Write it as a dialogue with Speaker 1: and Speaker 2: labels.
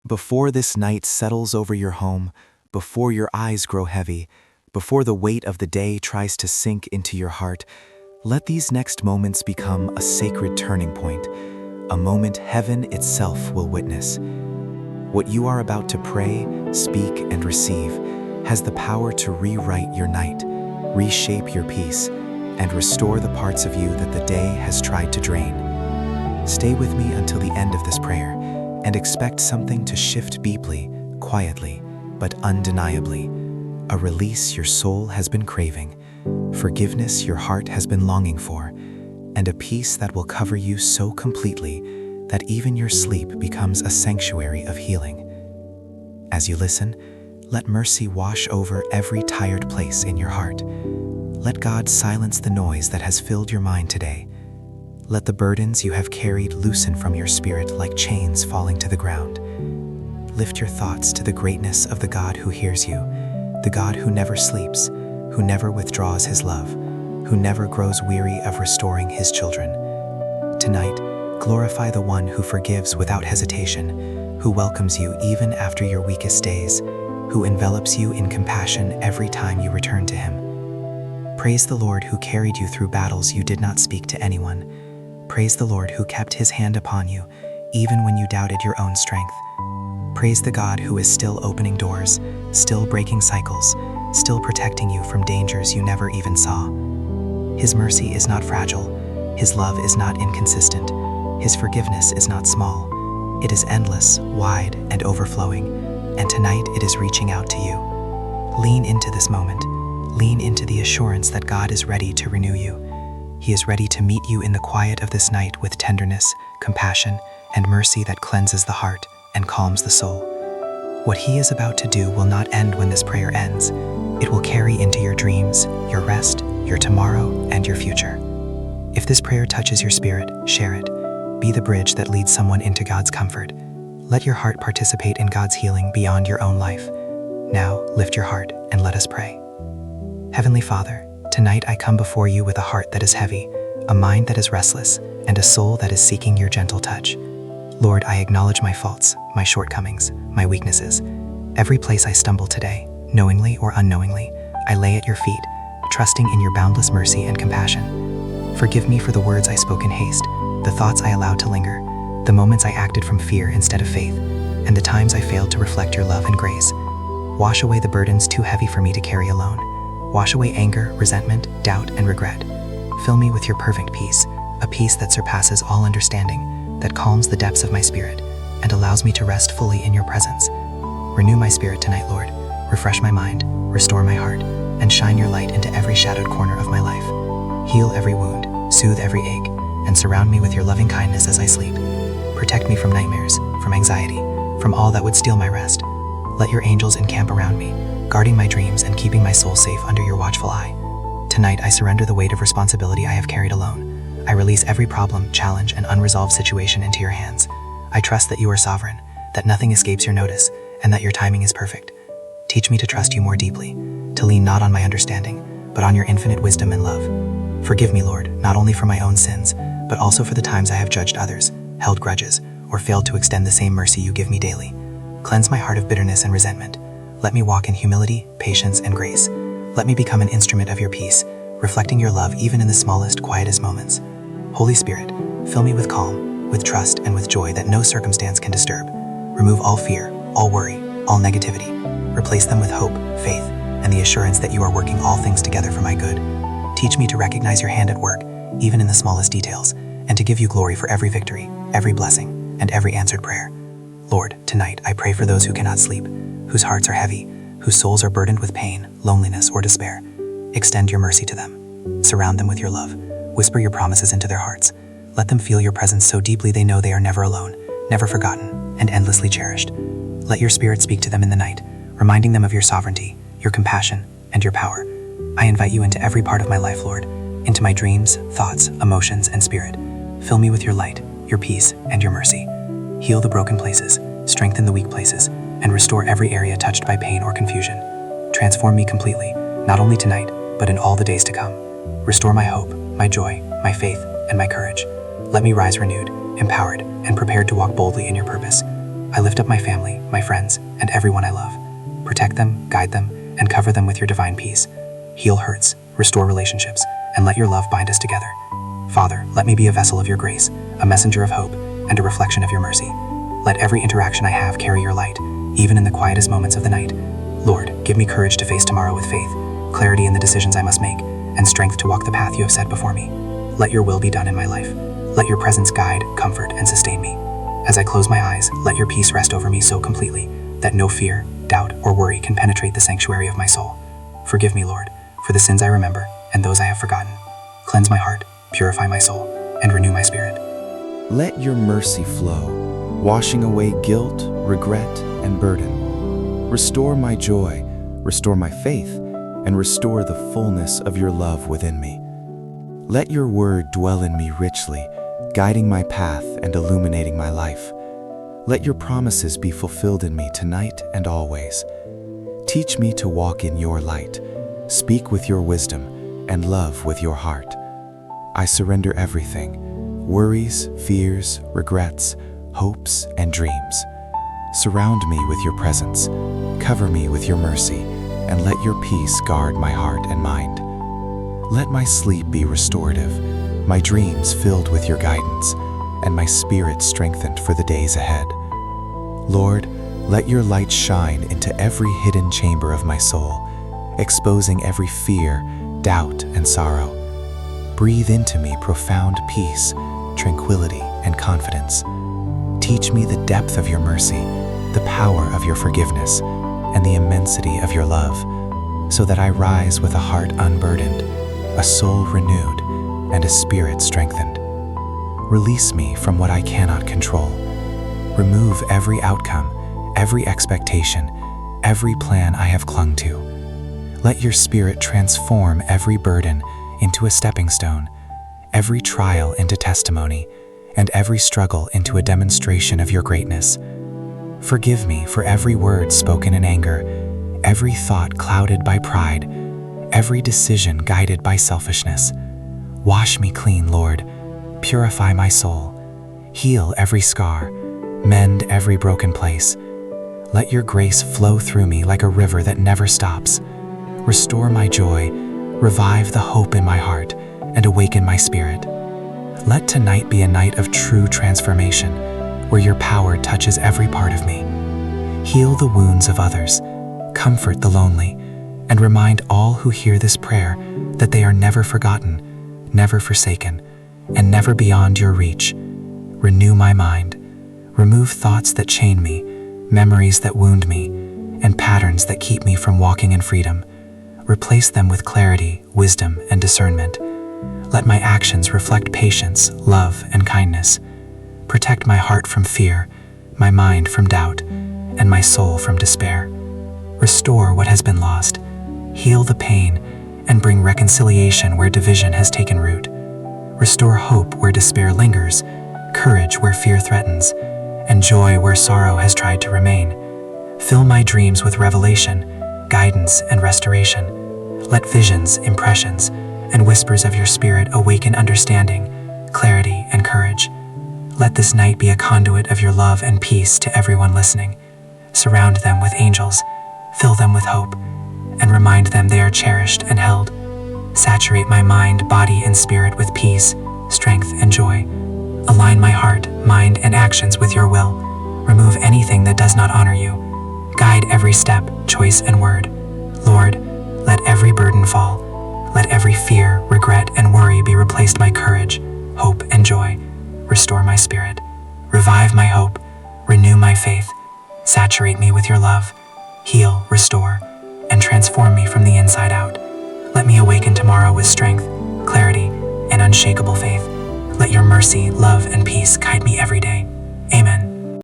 Speaker 1: Before this night settles over your home, before your eyes grow heavy, before the weight of the day tries to sink into your heart, let these next moments become a sacred turning point, a moment heaven itself will witness. What you are about to pray, speak, and receive has the power to rewrite your night, reshape your peace, and restore the parts of you that the day has tried to drain. Stay with me until the end of this prayer, and expect something to shift deeply, quietly, but undeniably. A release your soul has been craving, forgiveness your heart has been longing for, and a peace that will cover you so completely that even your sleep becomes a sanctuary of healing. As you listen, let mercy wash over every tired place in your heart. Let God silence the noise that has filled your mind today. Let the burdens you have carried loosen from your spirit like chains falling to the ground. Lift your thoughts to the greatness of the God who hears you, the God who never sleeps, who never withdraws his love, who never grows weary of restoring his children. Tonight, glorify the one who forgives without hesitation, who welcomes you even after your weakest days, who envelops you in compassion every time you return to him. Praise the Lord who carried you through battles you did not speak to anyone. Praise the Lord who kept his hand upon you, even when you doubted your own strength. Praise the God who is still opening doors, still breaking cycles, still protecting you from dangers you never even saw. His mercy is not fragile. His love is not inconsistent. His forgiveness is not small. It is endless, wide, and overflowing, and tonight it is reaching out to you. Lean into this moment. Lean into the assurance that God is ready to renew you. He is ready to meet you in the quiet of this night with tenderness, compassion, and mercy that cleanses the heart and calms the soul. What he is about to do will not end when this prayer ends. It will carry into your dreams, your rest, your tomorrow, and your future. If this prayer touches your spirit, share it. Be the bridge that leads someone into God's comfort. Let your heart participate in God's healing beyond your own life. Now, lift your heart and let us pray. Heavenly Father, tonight I come before you with a heart that is heavy, a mind that is restless, and a soul that is seeking your gentle touch. Lord, I acknowledge my faults, my shortcomings, my weaknesses. Every place I stumble today, knowingly or unknowingly, I lay at your feet, trusting in your boundless mercy and compassion. Forgive me for the words I spoke in haste, the thoughts I allowed to linger, the moments I acted from fear instead of faith, and the times I failed to reflect your love and grace. Wash away the burdens too heavy for me to carry alone. Wash away anger, resentment, doubt, and regret. Fill me with your perfect peace, a peace that surpasses all understanding, that calms the depths of my spirit, and allows me to rest fully in your presence. Renew my spirit tonight, Lord. Refresh my mind, restore my heart, and shine your light into every shadowed corner of my life. Heal every wound, soothe every ache, and surround me with your loving kindness as I sleep. Protect me from nightmares, from anxiety, from all that would steal my rest. Let your angels encamp around me, guarding my dreams and keeping my soul safe under your watchful eye. Tonight, I surrender the weight of responsibility I have carried alone. I release every problem, challenge, and unresolved situation into your hands. I trust that you are sovereign, that nothing escapes your notice, and that your timing is perfect. Teach me to trust you more deeply, to lean not on my understanding, but on your infinite wisdom and love. Forgive me, Lord, not only for my own sins, but also for the times I have judged others, held grudges, or failed to extend the same mercy you give me daily. Cleanse my heart of bitterness and resentment. Let me walk in humility, patience, and grace. Let me become an instrument of your peace, reflecting your love even in the smallest, quietest moments. Holy Spirit, fill me with calm, with trust, and with joy that no circumstance can disturb. Remove all fear, all worry, all negativity. Replace them with hope, faith, and the assurance that you are working all things together for my good. Teach me to recognize your hand at work, even in the smallest details, and to give you glory for every victory, every blessing, and every answered prayer. Lord, tonight I pray for those who cannot sleep, whose hearts are heavy, whose souls are burdened with pain, loneliness, or despair. Extend your mercy to them. Surround them with your love. Whisper your promises into their hearts. Let them feel your presence so deeply they know they are never alone, never forgotten, and endlessly cherished. Let your spirit speak to them in the night, reminding them of your sovereignty, your compassion, and your power. I invite you into every part of my life, Lord, into my dreams, thoughts, emotions, and spirit. Fill me with your light, your peace, and your mercy. Heal the broken places, strengthen the weak places, and restore every area touched by pain or confusion. Transform me completely, not only tonight, but in all the days to come. Restore my hope, my joy, my faith, and my courage. Let me rise renewed, empowered, and prepared to walk boldly in your purpose.
Speaker 2: I lift up my family, my friends, and everyone I love. Protect them, guide them, and cover them with your divine peace. Heal hurts, restore relationships, and let your love bind us together. Father, let me be a vessel of your grace, a messenger of hope, and a reflection of your mercy. Let every interaction I have carry your light, even in the quietest moments of the night. Lord, give me courage to face tomorrow with faith, clarity in the decisions I must make, and strength to walk the path you have set before me. Let your will be done in my life. Let your presence guide, comfort, and sustain me. As I close my eyes, let your peace rest over me so completely that no fear, doubt, or worry can penetrate the sanctuary of my soul. Forgive me, Lord, for the sins I remember and those I have forgotten. Cleanse my heart, purify my soul, and renew my spirit.
Speaker 1: Let your mercy flow, washing away guilt, regret, and burden. Restore my joy, restore my faith, and restore the fullness of your love within me. Let your word dwell in me richly, guiding my path and illuminating my life. Let your promises be fulfilled in me tonight and always. Teach me to walk in your light, speak with your wisdom, and love with your heart. I surrender everything: worries, fears, regrets, hopes, and dreams. Surround me with your presence, cover me with your mercy, and let your peace guard my heart and mind. Let my sleep be restorative, my dreams filled with your guidance, and my spirit strengthened for the days ahead. Lord, let your light shine into every hidden chamber of my soul, exposing every fear, doubt, and sorrow. Breathe into me profound peace, tranquility, and confidence. Teach me the depth of your mercy, the power of your forgiveness, and the immensity of your love, so that I rise with a heart unburdened, a soul renewed, and a spirit strengthened. Release me from what I cannot control. Remove every outcome, every expectation, every plan I have clung to. Let your spirit transform every burden into a stepping stone, every trial into testimony, and every struggle into a demonstration of your greatness. Forgive me for every word spoken in anger, every thought clouded by pride, every decision guided by selfishness. Wash me clean, Lord. Purify my soul. Heal every scar. Mend every broken place. Let your grace flow through me like a river that never stops. Restore my joy, revive the hope in my heart, and awaken my spirit. Let tonight be a night of true transformation, where your power touches every part of me. Heal the wounds of others, comfort the lonely, and remind all who hear this prayer that they are never forgotten, never forsaken, and never beyond your reach. Renew my mind. Remove thoughts that chain me, memories that wound me, and patterns that keep me from walking in freedom. Replace them with clarity, wisdom, and discernment. Let my actions reflect patience, love, and kindness. Protect my heart from fear, my mind from doubt, and my soul from despair. Restore what has been lost, heal the pain, and bring reconciliation where division has taken root. Restore hope where despair lingers, courage where fear threatens, and joy where sorrow has tried to remain. Fill my dreams with revelation, guidance, and restoration. Let visions, impressions, and whispers of your spirit awaken understanding, clarity, and courage. Let this night be a conduit of your love and peace to everyone listening. Surround them with angels, fill them with hope, and remind them they are cherished and held. Saturate my mind, body, and spirit with peace, strength, and joy. Align my heart, mind, and actions with your will. Remove anything that does not honor you. Guide every step, choice, and word. Lord, let every burden fall. Let every fear, regret, and worry be replaced by courage, hope, and joy. Restore my spirit. Revive my hope. Renew my faith. Saturate me with your love. Heal, restore, and transform me from the inside out. Let me awaken tomorrow with strength, clarity, and unshakable faith. Let your mercy, love, and peace guide me every day.